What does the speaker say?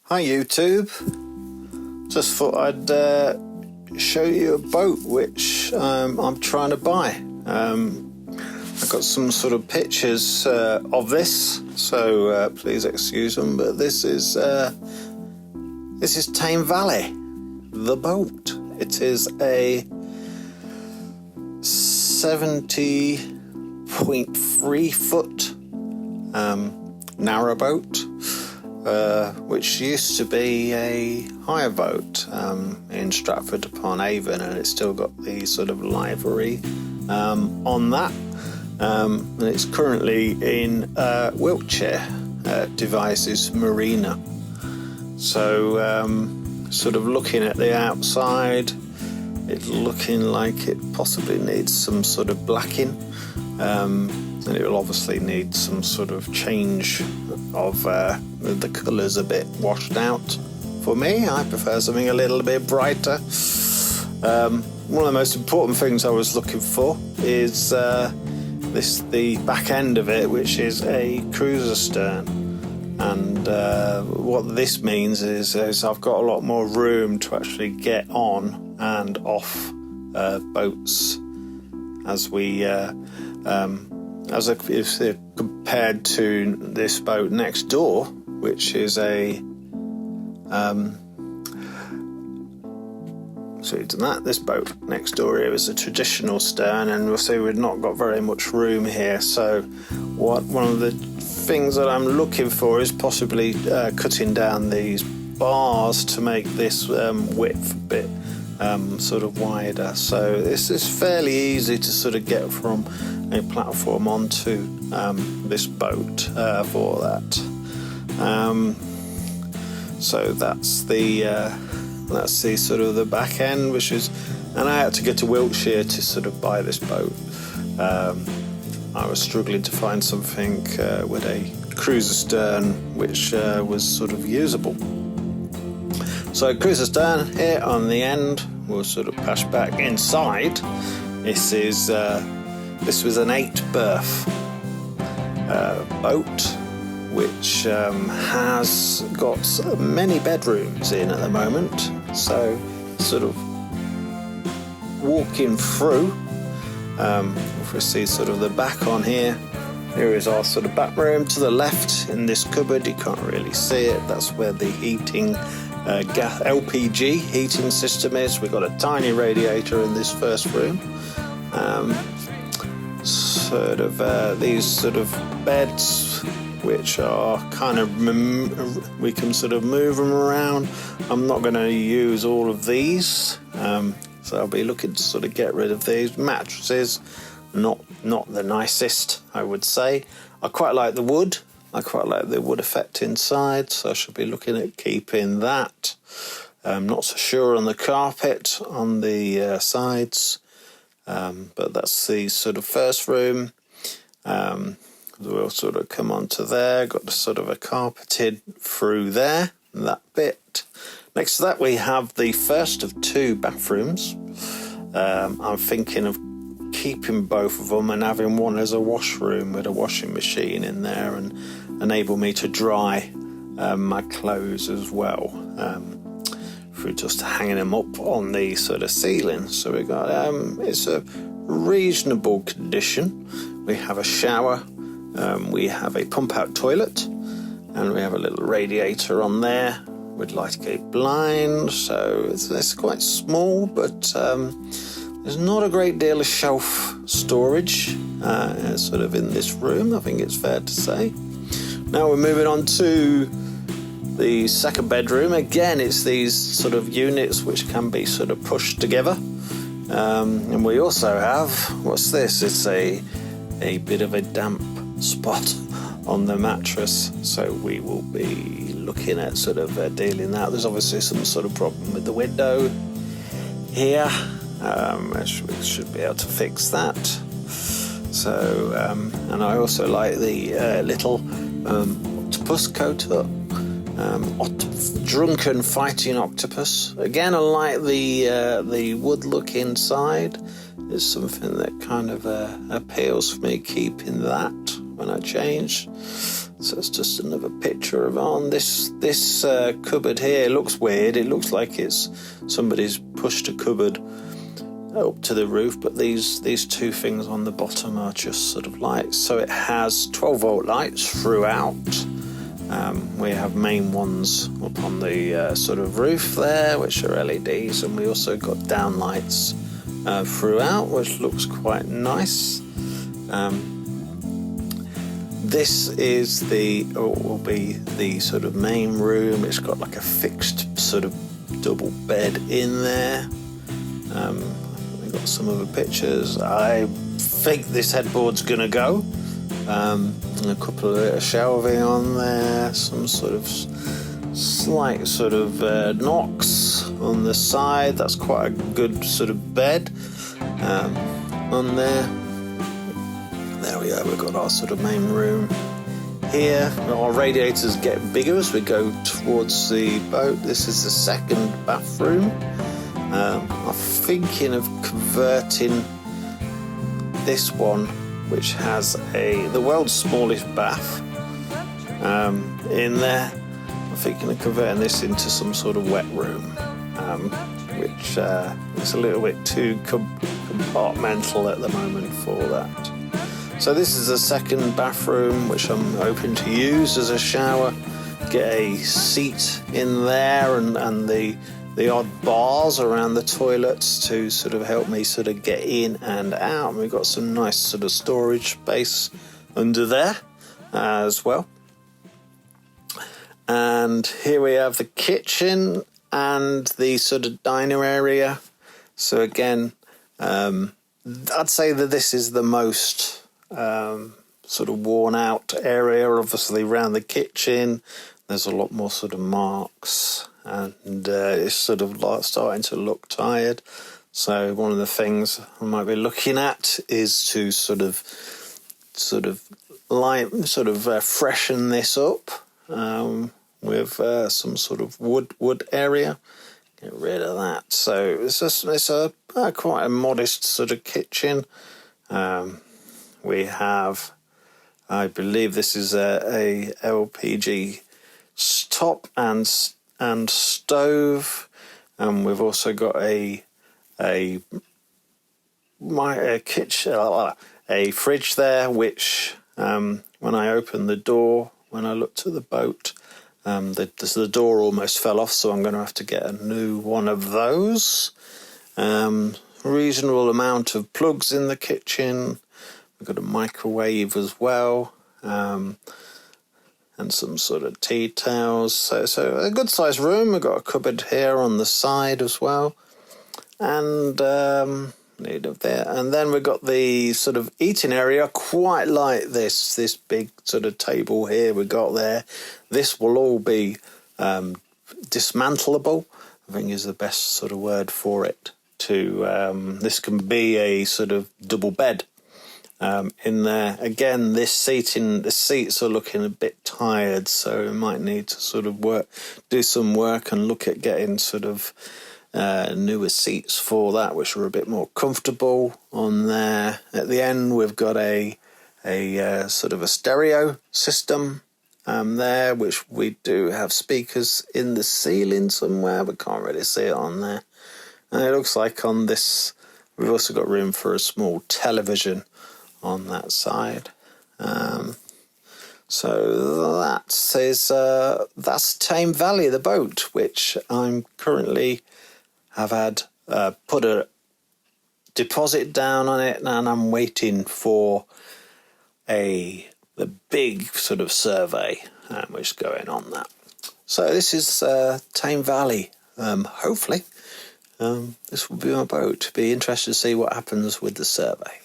Hi YouTube, just thought I'd show you a boat which I'm trying to buy. I've got some sort of pictures of this, so please excuse them, but this is Tame Valley, the boat. It is a 70.3 foot narrowboat. Which used to be a hire boat in Stratford upon Avon, and it's still got the sort of livery on that. And it's currently in Wiltshire, Devizes Marina. So, sort of looking at the outside, it's looking like it possibly needs some sort of blacking. And it will obviously need some sort of change of the colours a bit washed out. For me, I prefer something a little bit brighter. One of the most important things I was looking for is the back end of it, which is a cruiser stern. And what this means is I've got a lot more room to actually get on and off boats as we if compared to this boat next door, which is a this boat next door here is a traditional stern, and we'll see we've not got very much room here. So one of the things that I'm looking for is possibly cutting down these bars to make this width a bit sort of wider. So this is fairly easy to sort of get from a platform onto this boat for that. So that's the sort of the back end, which is, and I had to get to Wiltshire to sort of buy this boat. I was struggling to find something with a cruiser stern which was sort of usable. So cruiser stern here on the end. We'll sort of pass back inside. This was an 8-berth boat, which has got many bedrooms in at the moment. So sort of walking through, if we see sort of the back on here, here is our sort of back room. To the left in this cupboard, you can't really see it, that's where the heating LPG heating system is. We've got a tiny radiator in this first room. These sort of beds, which are kind of we can sort of move them around. I'm not going to use all of these, so I'll be looking to sort of get rid of these. Mattresses, not the nicest, I would say. I quite like the wood. I quite like the wood effect inside, so I should be looking at keeping that. I'm not so sure on the carpet on the sides, but that's the sort of first room. We'll sort of come onto there, got the sort of a carpeted through there, that bit. Next to that we have the first of 2 bathrooms. I'm thinking of keeping both of them and having one as a washroom with a washing machine in there, and enable me to dry my clothes as well, through just hanging them up on the sort of ceiling. So we got it's a reasonable condition. We have a shower, we have a pump out toilet, and we have a little radiator on there. We'd like a blind, so it's quite small, but there's not a great deal of shelf storage sort of in this room, I think it's fair to say. Now we're moving on to the second bedroom. Again, it's these sort of units which can be sort of pushed together. And we also have, what's this? It's a bit of a damp spot on the mattress. So we will be looking at sort of dealing that. There's obviously some sort of problem with the window here. We should be able to fix that. So, and I also like the little octopus coat-up, drunken fighting octopus. Again, I like the wood look inside. It's something that kind of appeals for me, keeping that when I change. So it's just another picture of on this cupboard here. It looks weird. It looks like it's somebody's pushed a cupboard up to the roof, but these two things on the bottom are just sort of lights. So it has 12-volt lights throughout. We have main ones up on the sort of roof there, which are LEDs, and we also got down lights throughout, which looks quite nice. This is will be the sort of main room. It's got like a fixed sort of double bed in there. We've got some other pictures. I think this headboard's gonna go. A couple of shelving on there, some sort of slight sort of knocks on the side. That's quite a good sort of bed on there. There we go, we've got our sort of main room here. Our radiators get bigger as we go towards the boat. This is the second bathroom. I'm thinking of converting this one, which has the world's smallest bath in there. I'm thinking of converting this into some sort of wet room, which is a little bit too compartmental at the moment for that. So this is the second bathroom, which I'm hoping to use as a shower. Get a seat in there and the odd bars around the toilets to sort of help me sort of get in and out. And we've got some nice sort of storage space under there as well. And here we have the kitchen and the sort of diner area. So again, I'd say that this is the most sort of worn out area. Obviously around the kitchen there's a lot more sort of marks, and it's sort of starting to look tired. So one of the things I might be looking at is to sort of freshen this up with some sort of wood area. Get rid of that. So it's a quite a modest sort of kitchen. We have, I believe this is a LPG top and stove, and we've also got a kitchen, a fridge there, which when I opened the door, when I looked at the boat, the door almost fell off, so I'm going to have to get a new one of those. Reasonable amount of plugs in the kitchen. We've got a microwave as well, and some sort of tea towels. So a good sized room. We've got a cupboard here on the side as well, and need of there. And then we've got the sort of eating area, quite like this big sort of table here we got there. This will all be dismantleable, I think is the best sort of word for it. This can be a sort of double bed in there. Again, the seats are looking a bit tired, so we might need to sort of do some work and look at getting sort of newer seats for that, which are a bit more comfortable on there. At the end, we've got a sort of a stereo system there, which we do have speakers in the ceiling somewhere, but can't really see it on there. And it looks like on this, we've also got room for a small television on that side. So that's Tame Valley, the boat, which I'm currently have had put a deposit down on it, and I'm waiting for the big sort of survey which is going on that. So this is Tame Valley. Hopefully this will be my boat. Be interested to see what happens with the survey.